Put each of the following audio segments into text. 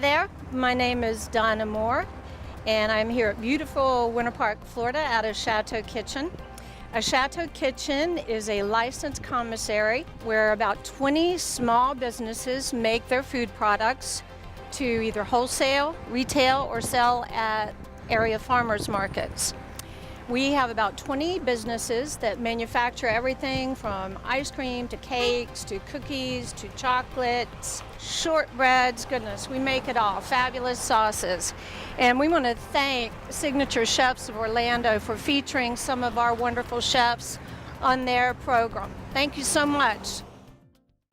there, my name is Donna Moore, and I'm here at beautiful Winter Park, Florida at a Chateau Kitchen. A Chateau Kitchen is a licensed commissary where about 20 small businesses make their food products to either wholesale, retail, or sell at area farmers markets. We have about 20 businesses that manufacture everything from ice cream to cakes to cookies to chocolates, shortbreads, goodness, we make it all, fabulous sauces. And we want to thank Signature Chefs of Orlando for featuring some of our wonderful chefs on their program. Thank you so much.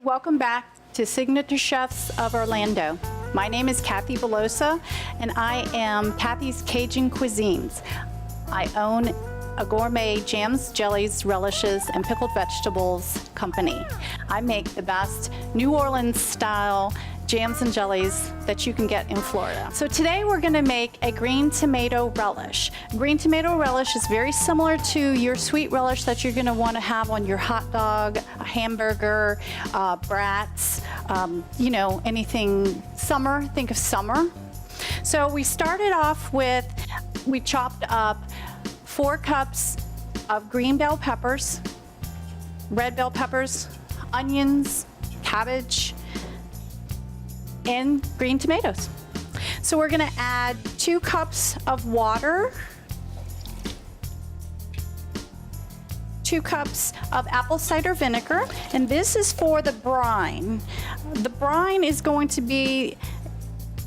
Welcome back to Signature Chefs of Orlando. My name is Kathy Velosa, and I am Kathy's Cajun Cuisines. I own a gourmet jams, jellies, relishes, and pickled vegetables company. I make the best New Orleans style jams and jellies that you can get in Florida. So today we're gonna make a green tomato relish. Green tomato relish is very similar to your sweet relish that you're gonna wanna have on your hot dog, a hamburger, brats, you know, anything summer, think of summer. So we started off with, we chopped up 4 cups of green bell peppers, red bell peppers, onions, cabbage, and green tomatoes. So we're gonna add 2 cups of water, 2 cups of apple cider vinegar, and this is for the brine. The brine is going to be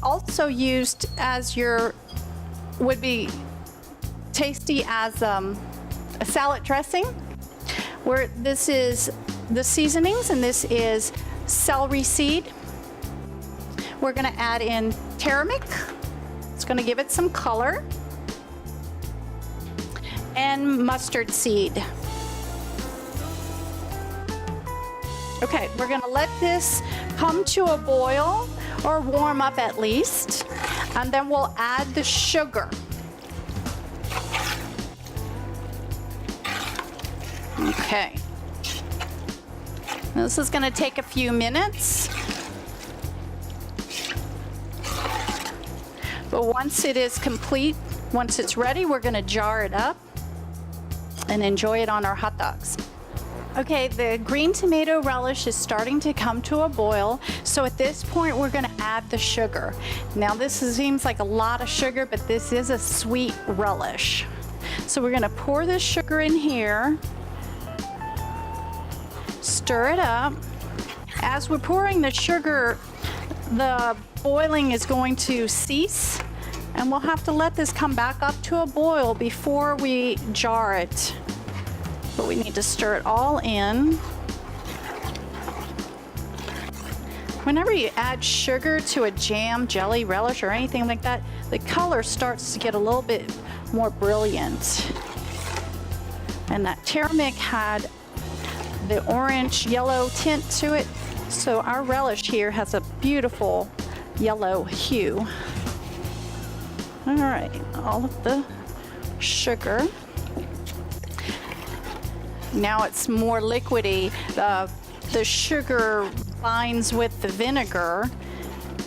also used as would be tasty as a salad dressing. Where this is the seasonings, and this is celery seed. We're gonna add in turmeric. It's gonna give it some color. And mustard seed. Okay, we're gonna let this come to a boil or warm up at least, and then we'll add the sugar. Okay. Now this is going to take a few minutes. But once it is complete, once it's ready, we're going to jar it up and enjoy it on our hot dogs. Okay, the green tomato relish is starting to come to a boil. So at this point, we're going to add the sugar. Now this seems like a lot of sugar, but this is a sweet relish. So we're going to pour this sugar in here. Stir it up. As we're pouring the sugar, the boiling is going to cease, and we'll have to let this come back up to a boil before we jar it. But we need to stir it all in. Whenever you add sugar to a jam, jelly, relish, or anything like that, the color starts to get a little bit more brilliant. And that turmeric had the orange yellow tint to it, so our relish here has a beautiful yellow hue. All right, all of the sugar. Now it's more liquidy. The sugar binds with the vinegar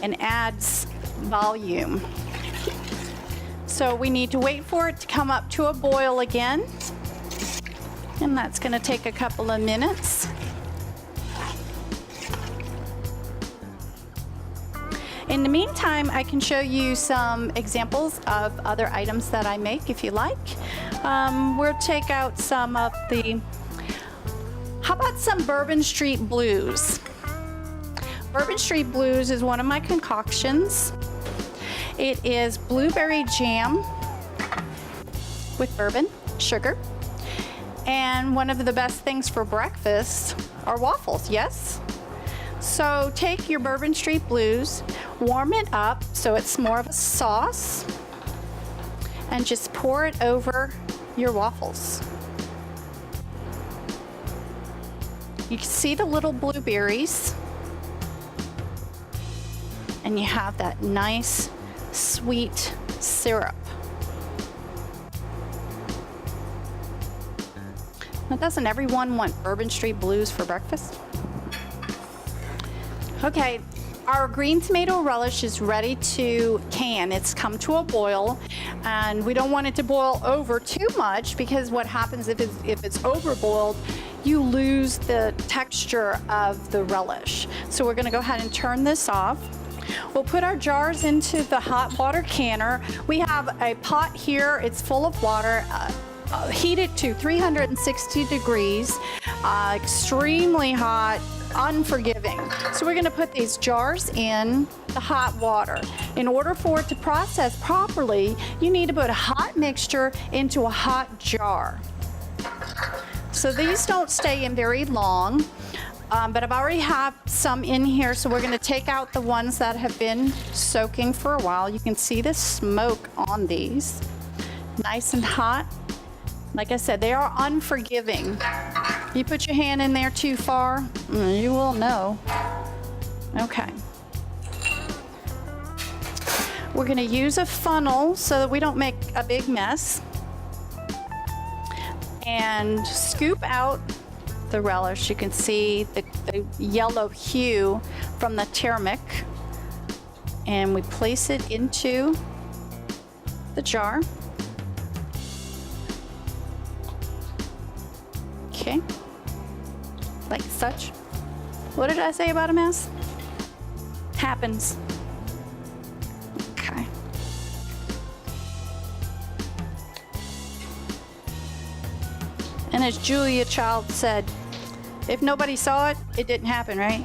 and adds volume. So we need to wait for it to come up to a boil again. And that's going to take a couple of minutes. In the meantime, I can show you some examples of other items that I make if you like. We'll take out some of the, how about some Bourbon Street Blues? Bourbon Street Blues is one of my concoctions. It is blueberry jam with bourbon, sugar. And one of the best things for breakfast are waffles, yes? So take your Bourbon Street Blues, warm it up so it's more of a sauce, and just pour it over your waffles. You can see the little blueberries, and you have that nice, sweet syrup. Now, doesn't everyone want Bourbon Street Blues for breakfast? Okay, Our green tomato relish is ready to can. It's come to a boil, and we don't want it to boil over too much, because what happens if it's overboiled, you lose the texture of the relish. So we're gonna go ahead and turn this off. We'll put our jars into the hot water canner. We have a pot here, it's full of water. Heat it to 360 degrees, extremely hot, unforgiving. So we're gonna put these jars in the hot water. In order for it to process properly, you need to put a hot mixture into a hot jar. So these don't stay in very long, but I've already have some in here, so we're gonna take out the ones that have been soaking for a while. You can see the smoke on these. Nice and hot. Like I said, they are unforgiving. You put your hand in there too far, you will know. Okay. We're gonna use a funnel so that we don't make a big mess. And scoop out the relish. You can see the yellow hue from the turmeric. And we place it into the jar. Okay, like such. What did I say about a mess? Happens. Okay. And as Julia Child said, if nobody saw it, it didn't happen, right?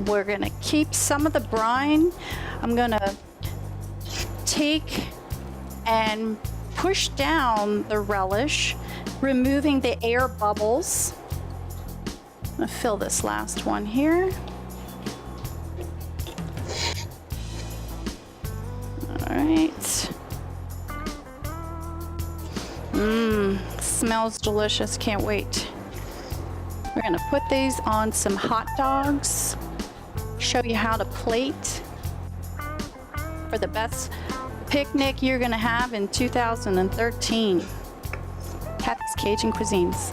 We're gonna keep some of the brine. I'm gonna take and push down the relish, removing the air bubbles. I'm gonna fill this last one here. All right. Smells delicious, can't wait. We're gonna put these on some hot dogs. Show you how to plate for the best picnic you're gonna have in 2013. Kathy's Cajun Cuisines.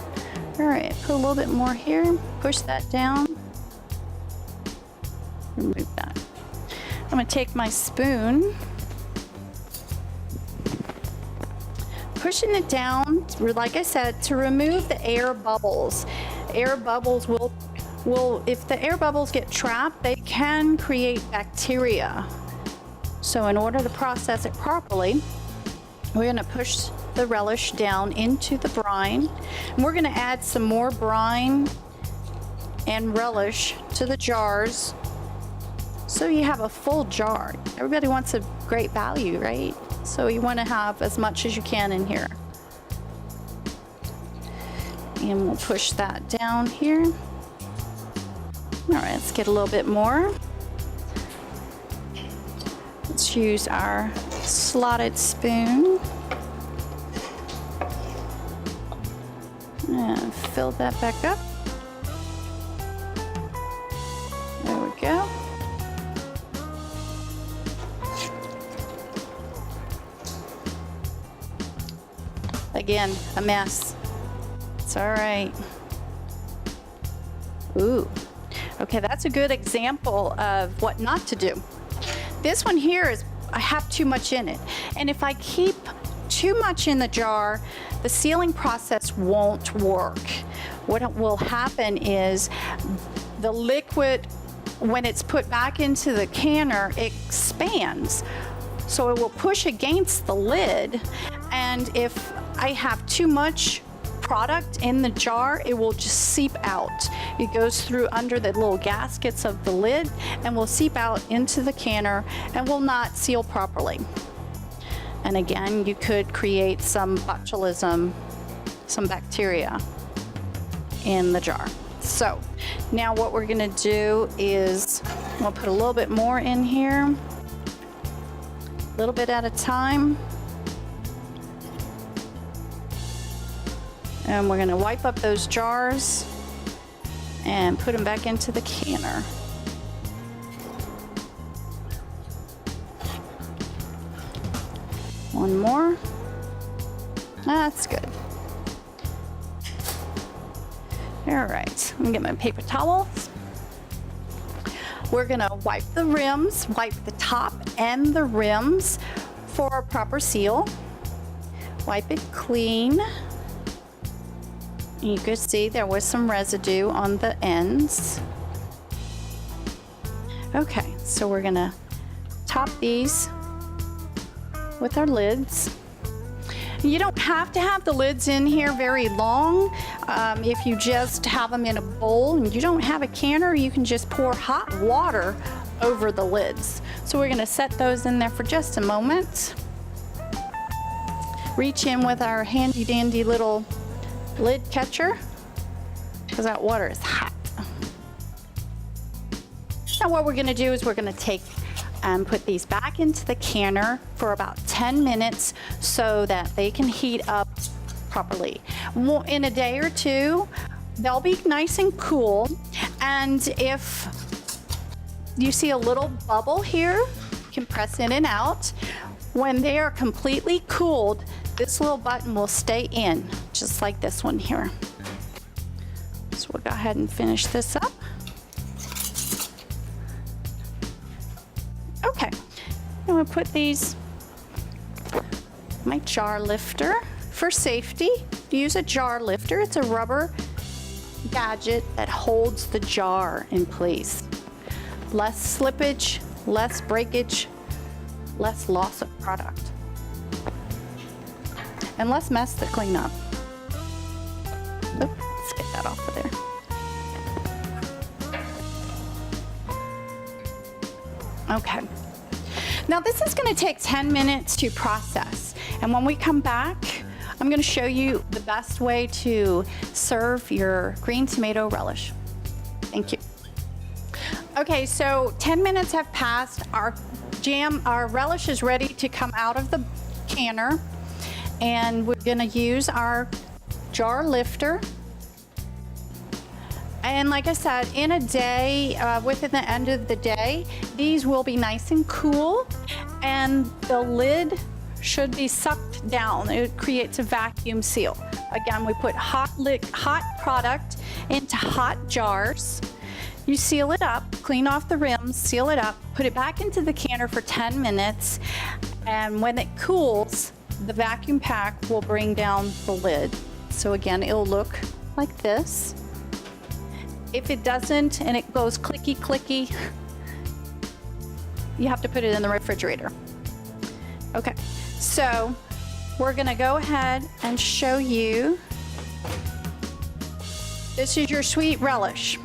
All right, put a little bit more here. Push that down. Remove that. I'm gonna take my spoon. Pushing it down, like I said, to remove the air bubbles. Air bubbles will, if the air bubbles get trapped, they can create bacteria. So in order to process it properly, we're gonna push the relish down into the brine. And we're gonna add some more brine and relish to the jars, so you have a full jar. Everybody wants a great value, right? So you wanna have as much as you can in here. And we'll push that down here. All right, let's get a little bit more. Let's use our slotted spoon. And fill that back up. There we go. Again, a mess. It's all right. Ooh. Okay, that's a good example of what not to do. This one here is, I have too much in it. And if I keep too much in the jar, the sealing process won't work. What will happen is the liquid, when it's put back into the canner, it expands. So it will push against the lid. And if I have too much product in the jar, it will just seep out. It goes through under the little gaskets of the lid and will seep out into the canner and will not seal properly. And again, you could create some botulism, some bacteria in the jar. So now what we're gonna do is we'll put a little bit more in here, a little bit at a time. And we're gonna wipe up those jars and put them back into the canner. One more. That's good. All right, I'm gonna get my paper towels. We're gonna wipe the rims, wipe the top and the rims for a proper seal. Wipe it clean. You could see there was some residue on the ends. Okay, so we're gonna top these with our lids. You don't have to have the lids in here very long. If you just have them in a bowl and you don't have a canner, you can just pour hot water over the lids. So we're gonna set those in there for just a moment. Reach in with our handy dandy little lid catcher, because that water is hot. Now what we're gonna do is we're gonna take and put these back into the canner for about 10 minutes so that they can heat up properly. In a day or two, they'll be nice and cool. And if you see a little bubble here, you can press in and out. When they are completely cooled, this little button will stay in, just like this one here. So we'll go ahead and finish this up. Okay, I'm gonna put these, my jar lifter. For safety, use a jar lifter. It's a rubber gadget that holds the jar in place. Less slippage, less breakage, less loss of product, and less mess to clean up. Oop, let's get that off of there. Okay. Now this is going to take 10 minutes to process, and when we come back, I'm going to show you the best way to serve your green tomato relish. Thank you. Okay, so 10 minutes have passed. Our relish is ready to come out of the canner, and we're going to use our jar lifter. And like I said, in a day, within the end of the day, these will be nice and cool, and the lid should be sucked down. It creates a vacuum seal. Again, we put hot product into hot jars. You seal it up, clean off the rims, seal it up, put it back into the canner for 10 minutes, and when it cools, the vacuum pack will bring down the lid. So again, it'll look like this. If it doesn't and it goes clicky clicky, you have to put it in the refrigerator. Okay, so we're gonna go ahead and show you. This is your sweet relish.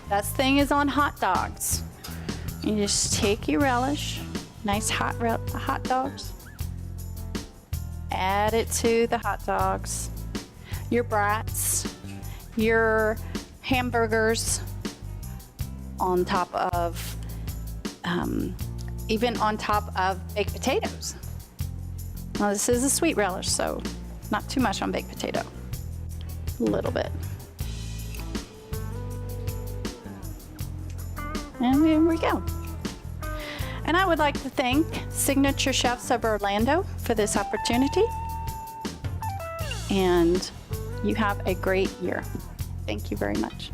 Best thing is on hot dogs. You just take your relish, nice hot dogs, add it to the hot dogs, your brats, your hamburgers, on top of, even on top of baked potatoes. Now this is a sweet relish, so not too much on baked potato, a little bit. And there we go. And I would like to thank Signature Chefs of Orlando for this opportunity. And you have a great year. Thank you very much.